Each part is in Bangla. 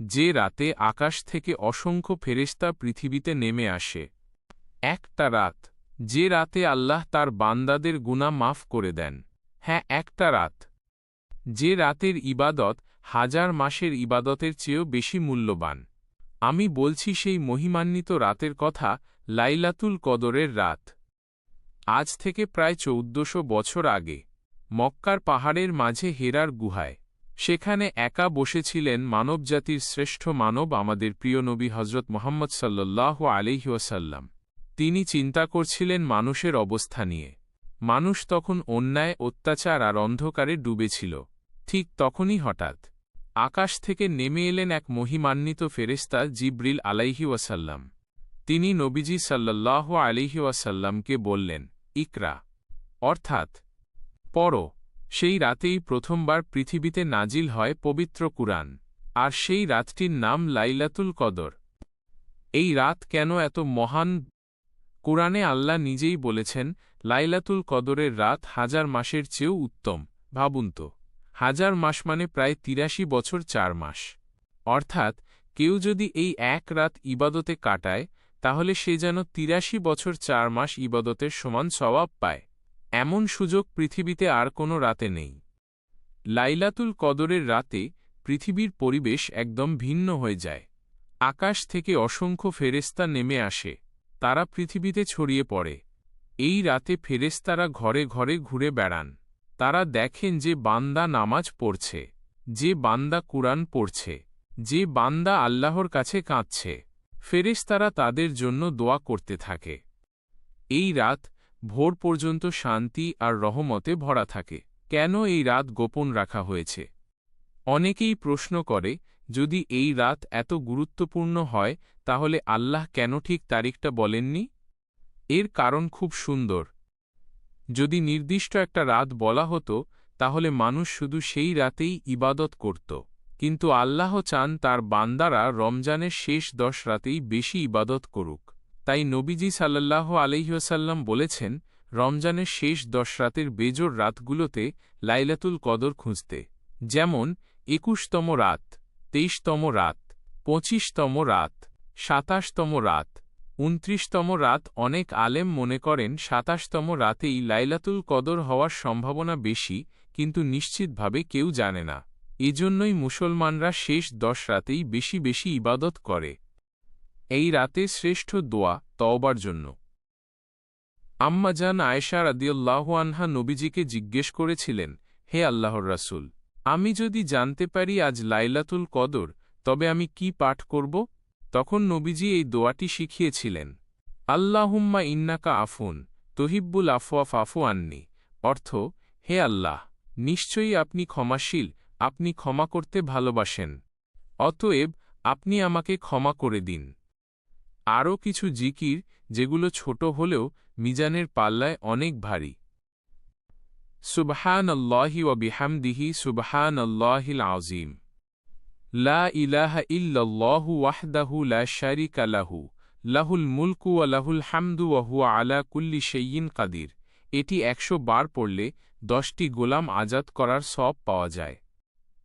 যে রাতে আকাশ থেকে অসংখ্য ফেরেশতা পৃথিবীতে নেমে আসে। একটা রাত, যে রাতে আল্লাহ তার বান্দাদের গুনাহ মাফ করে দেন। হ্যাঁ, একটা রাত, যে রাতের ইবাদত হাজার মাসের ইবাদতের চেয়েও বেশি মূল্যবান। আমি বলছি সেই মহিমান্বিত রাতের কথা, লাইলাতুল কদরের রাত। আজ থেকে প্রায় ১৪০০ বছর আগে মক্কার পাহাড়ের মাঝে হেরার গুহায়, সেখানে একা বসেছিলেন মানবজাতির শ্রেষ্ঠ মানব, আমাদের প্রিয় নবী হজরত মুহাম্মদ সাল্লাল্লাহু আলাইহি ওয়াসাল্লাম। তিনি চিন্তা করছিলেন মানুষের অবস্থা নিয়ে। মানুষ তখন অন্যায়, অত্যাচার আর অন্ধকারে ডুবেছিল। ঠিক তখনই হঠাৎ আকাশ থেকে নেমে এলেন এক মহিমান্বিত ফেরেশতা, জিবরিল আলাইহি ওয়াসাল্লাম। তিনি নবীজি সাল্লাল্লাহু আলাইহি ওয়াসাল্লামকে বললেন, ইকরা, অর্থাৎ পড়ো। সেই রাতেই প্রথমবার পৃথিবীতে নাজিল হয় পবিত্র কুরআন, আর সেই রাতটির নাম লাইলাতুল কদর। এই রাত কেন এত মহান? কুরআনে আল্লাহ নিজেই বলেছেন, লাইলাতুল কদরের রাত হাজার মাসের চেয়েও উত্তম। ভাবুন তো, হাজার মাস মানে প্রায় ৮৩ বছর ৪ মাস। অর্থাৎ কেউ যদি এই এক রাত ইবাদতে কাটায়, তাহলে সে যেন ৮৩ বছর ৪ মাস ইবাদতের সমান সওয়াব পায়। এমন সুযোগ পৃথিবীতে আর কোনো রাতে নেই। লাইলাতুল কদরের রাতে পৃথিবীর পরিবেশ একদম ভিন্ন হয়ে যায়। আকাশ থেকে অসংখ্য ফেরেশতা নেমে আসে, তারা পৃথিবীতে ছড়িয়ে পড়ে। এই রাতে ফেরেশতারা ঘরে ঘরে ঘুরে বেড়ান। তারা দেখেন যে বান্দা নামাজ পড়ছে, যে বান্দা কুরআন পড়ছে, যে বান্দা আল্লাহর কাছে কাঁদছে। ফেরেশতারা তাদের জন্য দোয়া করতে থাকে। এই রাত ভোর পর্যন্ত শান্তি আর রহমতে ভরা থাকে। কেন এই রাত গোপন রাখা হয়েছে? অনেকেই প্রশ্ন করে, যদি এই রাত এত গুরুত্বপূর্ণ হয়, তাহলে আল্লাহ কেন ঠিক তারিখটা বলেননি? এর কারণ খুব সুন্দর। যদি নির্দিষ্ট একটা রাত বলা হতো, তাহলে মানুষ শুধু সেই রাতেই ইবাদত করত। কিন্তু আল্লাহ চান তার বান্দারা রমজানের শেষ ১০ রাতেই বেশি ইবাদত করুক। তাই নবীজি সাল্লাল্লাহু আলাইহি ওয়াসাল্লাম বলেছেন, রমজানের শেষ ১০ রাতের বেজোড় রাতগুলোতে লাইলাতুল কদর খুঁজতে। যেমন ২১তম রাত, ২৩তম রাত, ২৫তম রাত, ২৭তম রাত, ২৯তম রাত। অনেক আলেম মনে করেন ২৭তম রাতেই লাইলাতুল কদর হওয়ার সম্ভাবনা বেশি, কিন্তু নিশ্চিতভাবে কেউ জানে না। এজন্যই মুসলমানরা শেষ ১০ রাতেই বেশি বেশি ইবাদত করে। এই রাতে শ্রেষ্ঠ দোয়া তওবার জন্য। আম্মাজান আয়েশা রাদিয়াল্লাহু আনহা নবীজিকে জিজ্ঞেস করেছিলেন, হে আল্লাহর রাসূল, আমি যদি জানতে পারি আজ লাইলাতুল কদর, তবে আমি কি পাঠ করব? তখন নবীজি এই দোয়াটি শিখিয়েছিলেন, আল্লাহুম্মা ইন্নাকা আফুন তুহিব্বুল আফওয়া ফাফু আন্নি। অর্থ, হে আল্লাহ, নিশ্চয়ই আপনি ক্ষমাশীল, আপনি ক্ষমা করতে ভালোবাসেন, অতএব আপনি আমাকে ক্ষমা করে দিন। আরও কিছু জিকির, যেগুলো ছোট হলেও মিজানের পাল্লায় অনেক ভারী। সুবহানাল্লাহি ওয়া বিহামদিহি সুবহানাল্লাহিল আযীম। লা ইলাহা ইল্লাল্লাহু ওয়াহদাহু লা শারীকা লাহু, লাহুল মুলকু ওয়া লাহুল হামদু ওয়া হুয়া আলা কুল্লি শাইইন কাদির। এটি ১০০ বার পড়লে ১০টি গোলাম আজাদ করার সওয়াব পাওয়া যায়।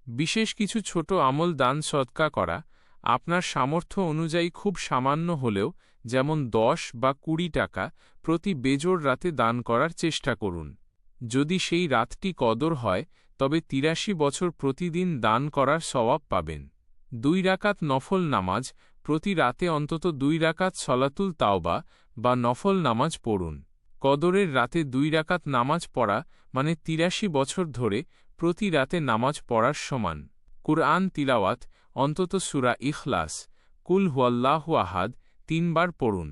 বিশেষ কিছু ছোট আমল, দান সদকা করা, আপনার সামর্থ্য অনুযায়ী খুব সামান্য হলেও, যেমন ১০ বা ২০ টাকা, প্রতি বেজোড় রাতে দান করার চেষ্টা করুন। যদি সেই রাতটি কদর হয়, তবে ৮৩ বছর প্রতিদিন দান করার সওয়াব পাবেন। ২ রাকাত নফল নামাজ, প্রতি রাতে অন্তত ২ রাকাত সলাতুল তাওবা বা নফল নামাজ পড়ুন। কদরের রাতে ২ রাকাত নামাজ পড়া মানে ৮৩ বছর ধরে প্রতি রাতে নামাজ পড়ার সমান। কুরআন তিলাওয়াত, অন্তত সূরা ইখলাস, কুল হুয়াল্লাহু আহাদ ৩ বার পড়ুন।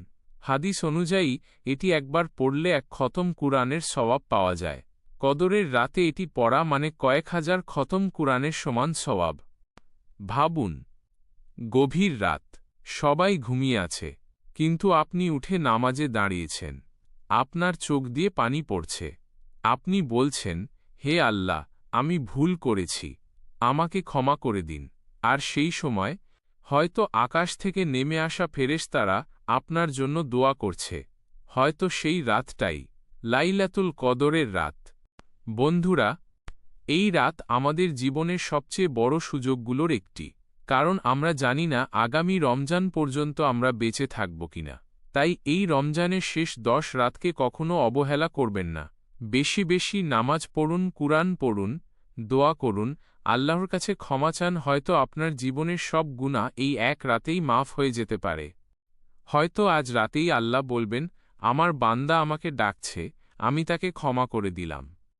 হাদিস অনুযায়ী এটি একবার পড়লে ১ খতম কুরআনের সওয়াব পাওয়া যায়। কদরের রাতে এটি পড়া মানে কয়েক হাজার খতম কুরআনের সমান সওয়াব। ভাবুন, গভীর রাত, সবাই ঘুমিয়ে আছে, কিন্তু আপনি উঠে নামাজে দাঁড়িয়েছেন। আপনার চোখ দিয়ে পানি পড়ছে। আপনি বলছেন, হে আল্লাহ, আমি ভুল করেছি, আমাকে ক্ষমা করে দিন। আর সেই সময় হয়তো আকাশ থেকে নেমে আসা ফেরেশতারা আপনার জন্য দোয়া করছে। হয়তো সেই রাতটাই লাইলাতুল কদরের রাত। বন্ধুরা, এই রাত আমাদের জীবনের সবচেয়ে বড় সুযোগগুলোর একটি। কারণ আমরা জানি না আগামী রমজান পর্যন্ত আমরা বেঁচে থাকব কিনা। তাই এই রমজানের শেষ 10 রাতকে কখনো অবহেলা করবেন না। বেশি বেশি নামাজ পড়ুন, কুরআন পড়ুন, দোয়া করুন, আল্লাহর কাছে ক্ষমা চান। হয়তো আপনার জীবনের সব গুনাহ এই এক রাতেই মাফ হয়ে যেতে পারে। হয়তো আজ রাতেই আল্লাহ বলবেন, আমার বান্দা আমাকে ডাকছে, আমি তাকে ক্ষমা করে দিলাম।